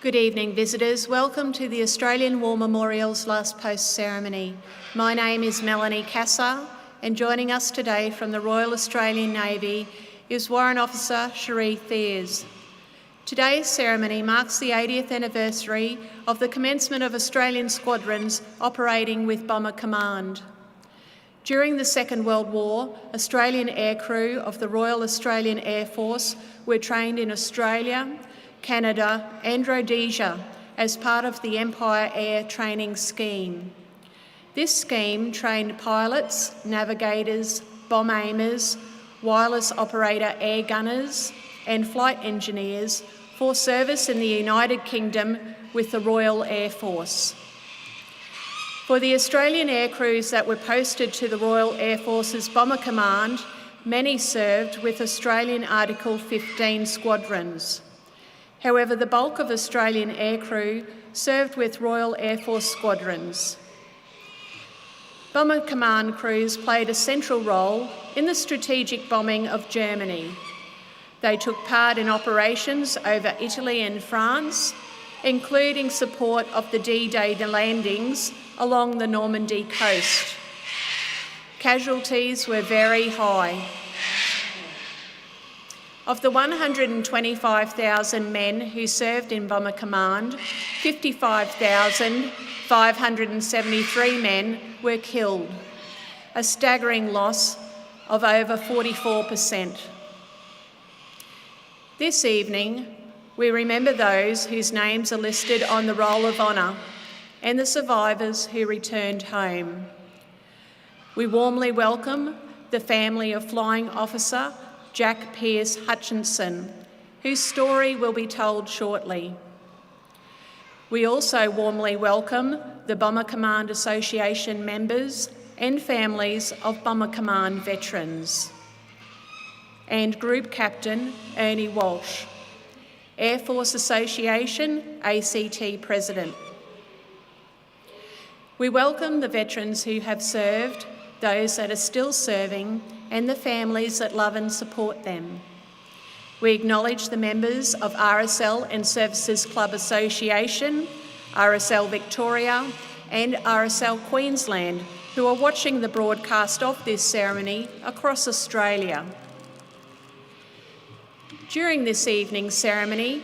Good evening, visitors. Welcome to the Australian War Memorial's Last Post ceremony. My name is Melanie Cassar, and joining us today from the Royal Australian Navy is Warrant Officer Cherie Thiers. Today's ceremony marks the 80th anniversary of the commencement of Australian squadrons operating with Bomber Command. During the Second World War, Australian aircrew of the Royal Australian Air Force were trained in Australia, Canada and Rhodesia as part of the Empire Air Training Scheme. This scheme trained pilots, navigators, bomb aimers, wireless operator air gunners and flight engineers for service in the United Kingdom with the Royal Air Force. For the Australian aircrews that were posted to the Royal Air Force's Bomber Command, many served with Australian Article 15 squadrons. However, the bulk of Australian aircrew served with Royal Air Force squadrons. Bomber Command crews played a central role in the strategic bombing of Germany. They took part in operations over Italy and France, including support of the D-Day landings along the Normandy coast. Casualties were very high. Of the 125,000 men who served in Bomber Command, 55,573 men were killed, a staggering loss of over 44%. This evening, we remember those whose names are listed on the Roll of Honour and the survivors who returned home. We warmly welcome the family of Flying Officer Jack Pierce Hutchinson, whose story will be told shortly. We also warmly welcome the Bomber Command Association members and families of Bomber Command veterans, and Group Captain Ernie Walsh, Air Force Association ACT President. We welcome the veterans who have served, those that are still serving, and the families that love and support them. We acknowledge the members of RSL and Services Clubs Association, RSL Victoria and RSL Queensland, who are watching the broadcast of this ceremony across Australia. During this evening's ceremony,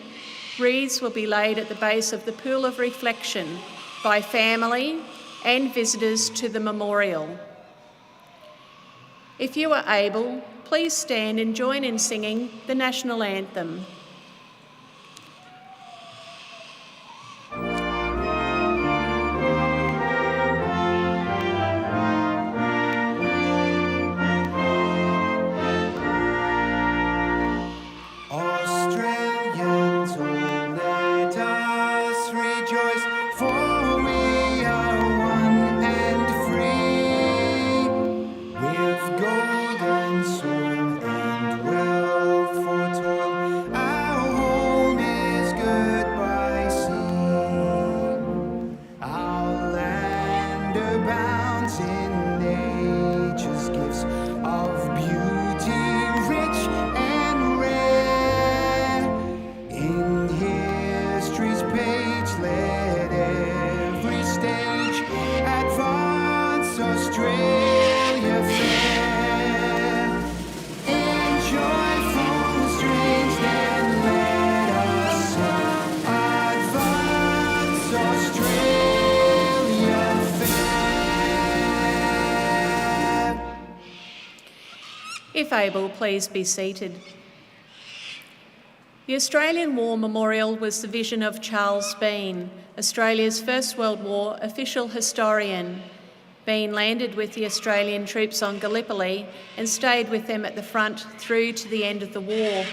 wreaths will be laid at the base of the Pool of Reflection by family and visitors to the memorial. If you are able, please stand and join in singing the National Anthem. If able, please be seated. The Australian War Memorial was the vision of Charles Bean, Australia's First World War official historian. Bean landed with the Australian troops on Gallipoli and stayed with them at the front through to the end of the war.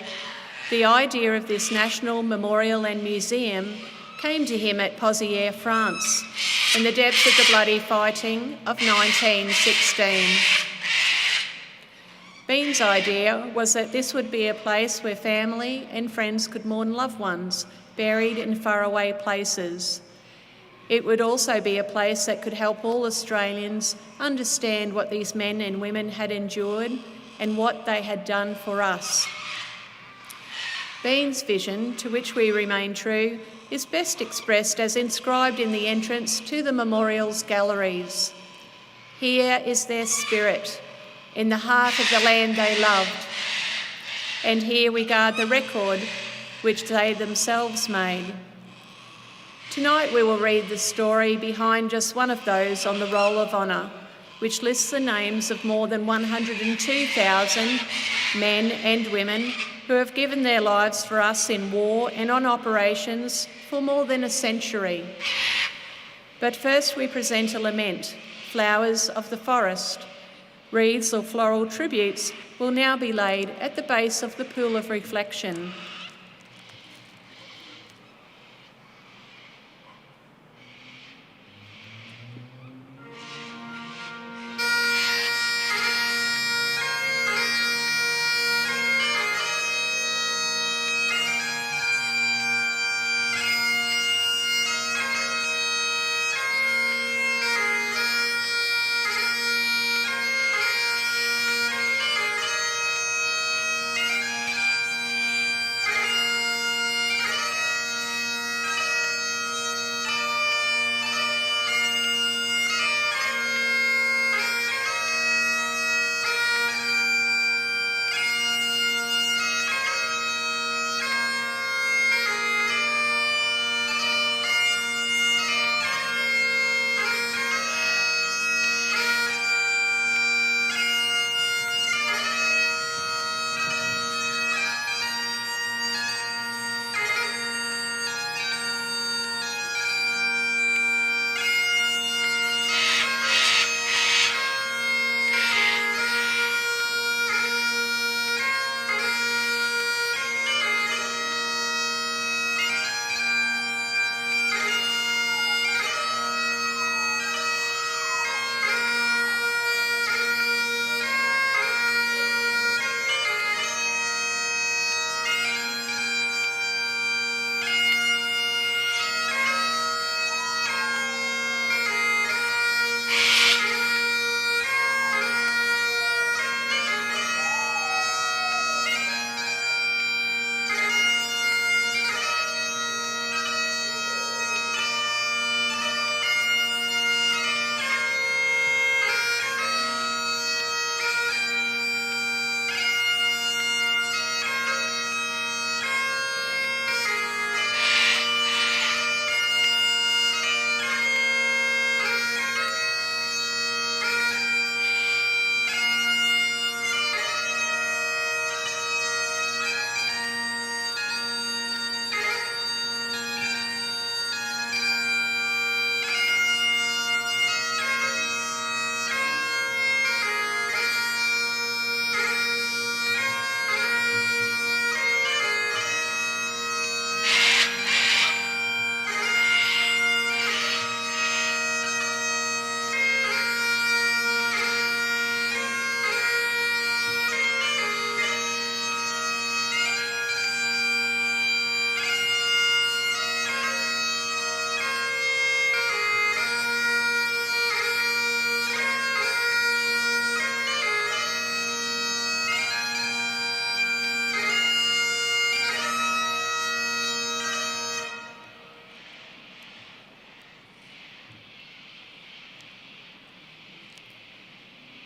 The idea of this national memorial and museum came to him at Pozières, France, in the depths of the bloody fighting of 1916. Bean's idea was that this would be a place where family and friends could mourn loved ones buried in faraway places. It would also be a place that could help all Australians understand what these men and women had endured and what they had done for us. Bean's vision, to which we remain true, is best expressed as inscribed in the entrance to the memorial's galleries. Here is their spirit, in the heart of the land they loved. And here we guard the record which they themselves made. Tonight we will read the story behind just one of those on the Roll of Honour, which lists the names of more than 102,000 men and women who have given their lives for us in war and on operations for more than a century. But first we present a lament, Flowers of the Forest. Wreaths or floral tributes will now be laid at the base of the pool of reflection.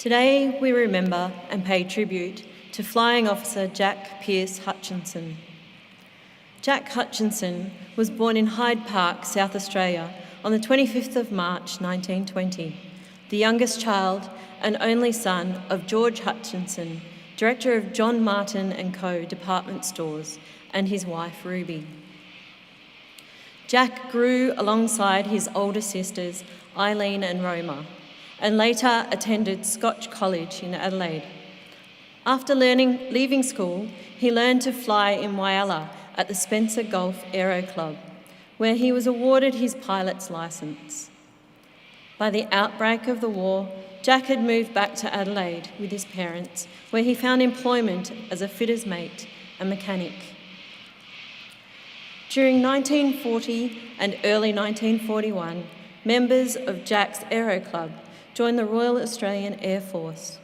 Today we remember and pay tribute to Flying Officer Jack Pierce Hutchinson. Jack Hutchinson was born in Hyde Park, South Australia on the 25th of March 1920, the youngest child and only son of George Hutchinson, director of John Martin & Co. department stores, and his wife Ruby. Jack grew alongside his older sisters Eileen and Roma, and later attended Scotch College in Adelaide. After leaving school, he learned to fly in Whyalla at the Spencer Gulf Aero Club, where he was awarded his pilot's licence. By the outbreak of the war, Jack had moved back to Adelaide with his parents, where he found employment as a fitter's mate and mechanic. During 1940 and early 1941, members of Jack's Aero Club joined the Royal Australian Air Force.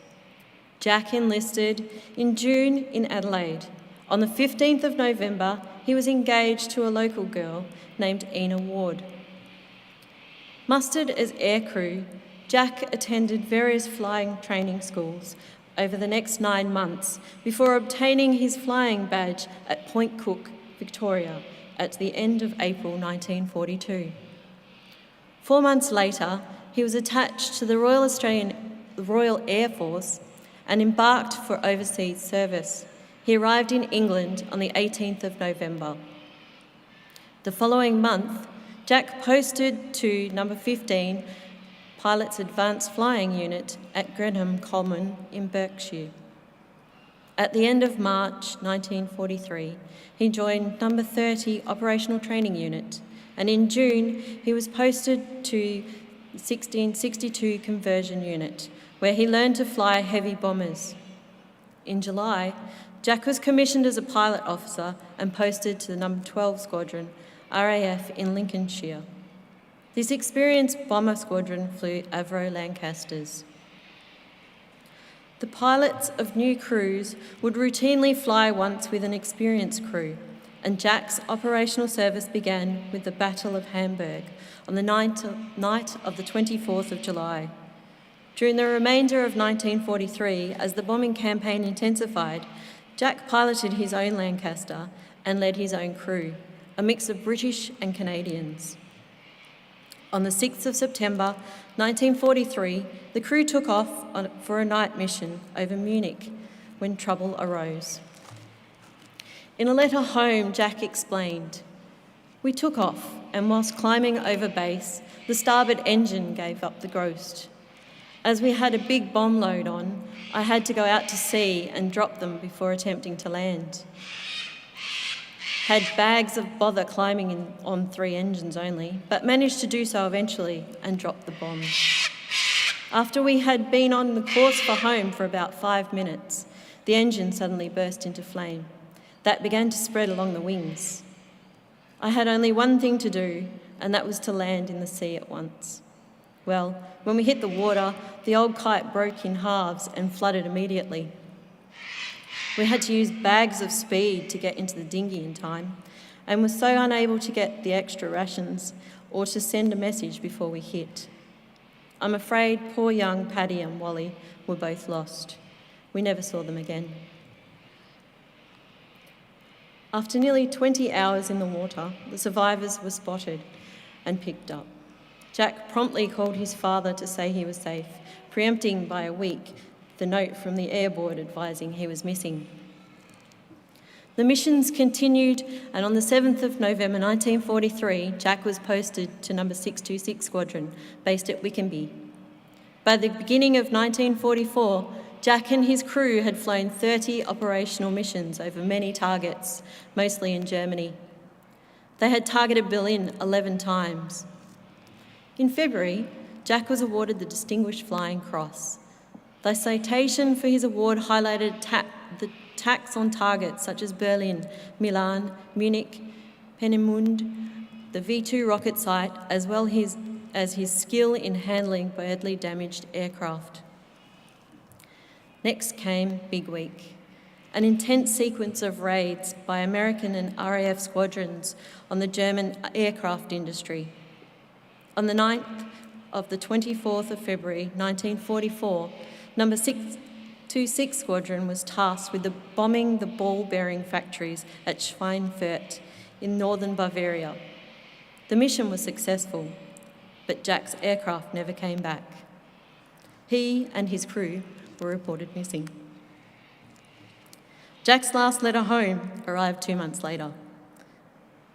Jack enlisted in June in Adelaide, On the 15th of November, he was engaged to a local girl named Ina Ward. Mustered as aircrew, Jack attended various flying training schools over the next 9 months before obtaining his flying badge at Point Cook, Victoria, at the end of April 1942. 4 months later, he was attached to the Royal Air Force and embarked for overseas service. He arrived in England on the 18th of November. The following month, Jack posted to number 15 Pilot's Advanced Flying Unit at Grenham Common in Berkshire. At the end of March 1943, he joined number 30 Operational Training Unit, and in June he was posted to 1662 Conversion Unit, where he learned to fly heavy bombers. In July, Jack was commissioned as a pilot officer and posted to the number 12 Squadron, RAF in Lincolnshire. This experienced bomber squadron flew Avro Lancasters. The pilots of new crews would routinely fly once with an experienced crew, and Jack's operational service began with the Battle of Hamburg on the night of the 24th of July. During the remainder of 1943, as the bombing campaign intensified, Jack piloted his own Lancaster and led his own crew, a mix of British and Canadians. On the 6th of September 1943, the crew took off for a night mission over Munich when trouble arose. In a letter home, Jack explained, "We took off, and whilst climbing over base, the starboard engine gave up the ghost. As we had a big bomb load on, I had to go out to sea and drop them before attempting to land. Had bags of bother climbing on 3 engines only, but managed to do so eventually and dropped the bomb. After we had been on the course for home for about 5 minutes, the engine suddenly burst into flame. That began to spread along the wings. I had only one thing to do, and that was to land in the sea at once. Well, when we hit the water, the old kite broke in halves and flooded immediately. We had to use bags of speed to get into the dinghy in time, and were so unable to get the extra rations or to send a message before we hit. I'm afraid poor young Paddy and Wally were both lost. We never saw them again." After nearly 20 hours in the water, the survivors were spotted and picked up. Jack promptly called his father to say he was safe, preempting by a week the note from the Air Board advising he was missing. The missions continued, and on the 7th of November 1943, Jack was posted to number 626 Squadron, based at Wickenby. By the beginning of 1944, Jack and his crew had flown 30 operational missions over many targets, mostly in Germany. They had targeted Berlin 11 times. In February, Jack was awarded the Distinguished Flying Cross. The citation for his award highlighted the attacks on targets such as Berlin, Milan, Munich, Peenemünde, the V2 rocket site, as well as his skill in handling badly damaged aircraft. Next came Big Week, an intense sequence of raids by American and RAF squadrons on the German aircraft industry. On the 9th of the 24th of February 1944, number 626 Squadron was tasked with bombing the ball-bearing factories at Schweinfurt in northern Bavaria. The mission was successful, but Jack's aircraft never came back. He and his crew were reported missing. Jack's last letter home arrived 2 months later,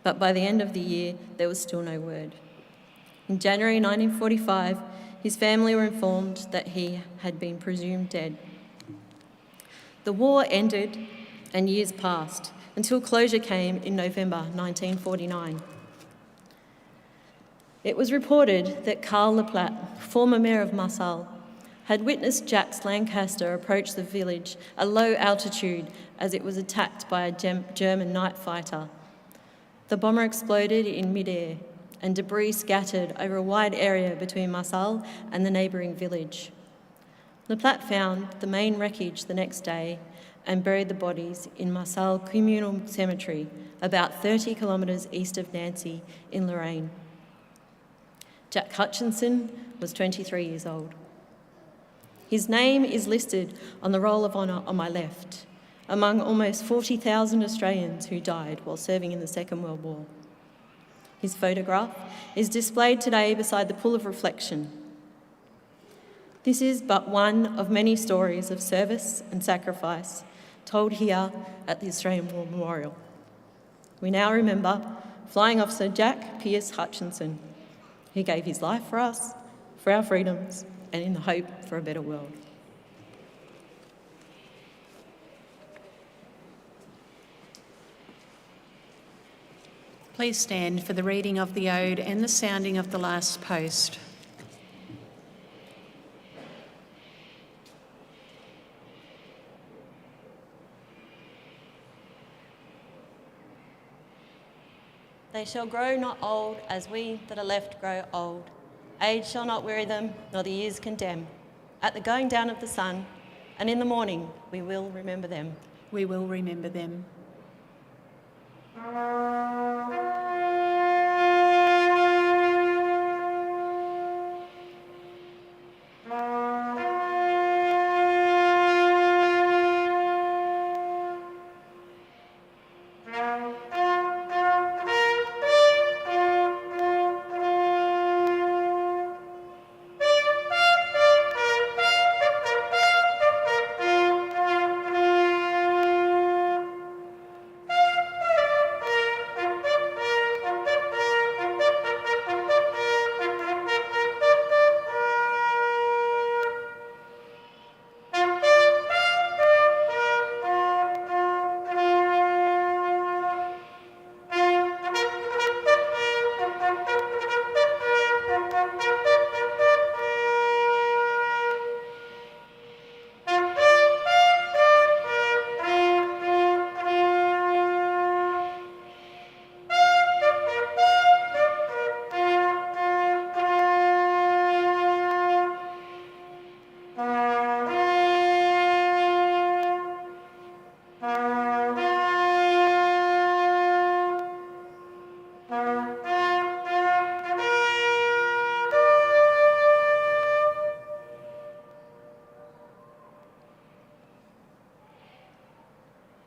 but by the end of the year, there was still no word. In January 1945, his family were informed that he had been presumed dead. The war ended and years passed until closure came in November 1949. It was reported that Karl Laplatte, former mayor of Marseille, had witnessed Jack's Lancaster approach the village at low altitude as it was attacked by a German night fighter. The bomber exploded in mid-air, and debris scattered over a wide area between Marseille and the neighbouring village. Laplatte found the main wreckage the next day and buried the bodies in Marseille Communal Cemetery, about 30 kilometres east of Nancy in Lorraine. Jack Hutchinson was 23 years old. His name is listed on the Roll of Honour on my left, among almost 40,000 Australians who died while serving in the Second World War. His photograph is displayed today beside the Pool of Reflection. This is but one of many stories of service and sacrifice told here at the Australian War Memorial. We now remember Flying Officer Jack Pierce Hutchinson, who gave his life for us, for our freedoms, and in the hope for a better world. Please stand for the reading of the Ode and the sounding of the last post. They shall grow not old as we that are left grow old. Age shall not weary them, nor the years condemn. At the going down of the sun, and in the morning, we will remember them. We will remember them.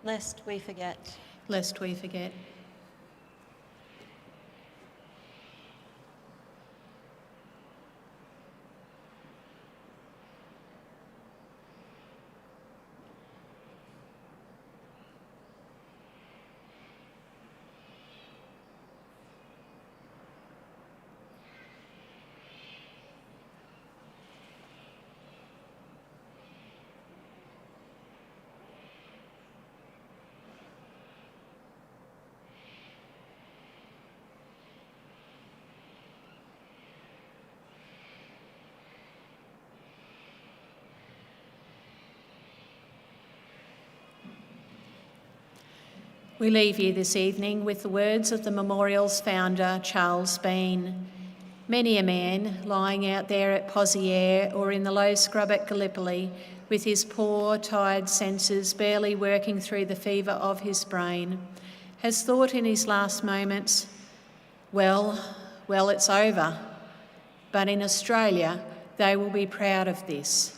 Lest we forget. Lest we forget. We leave you this evening with the words of the memorial's founder, Charles Bean. Many a man lying out there at Pozières or in the low scrub at Gallipoli with his poor, tired senses barely working through the fever of his brain has thought in his last moments, well, it's over. But in Australia, they will be proud of this.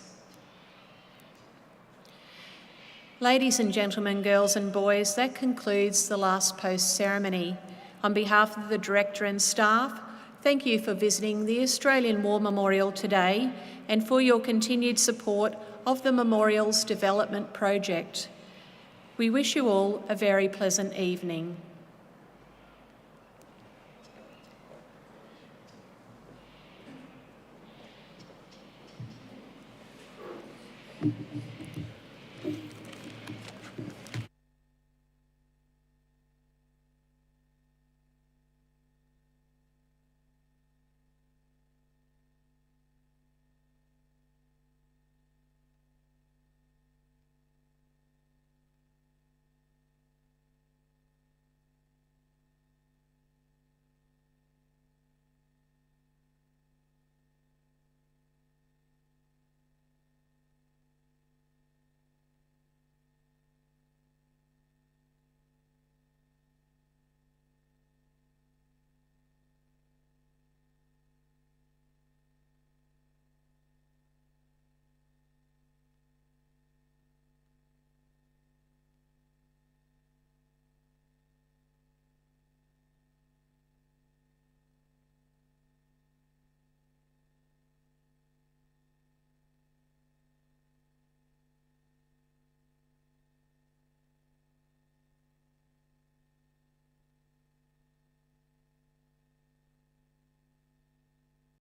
Ladies and gentlemen, girls and boys, that concludes the last post ceremony. On behalf of the Director and staff, thank you for visiting the Australian War Memorial today and for your continued support of the Memorial's development project. We wish you all a very pleasant evening.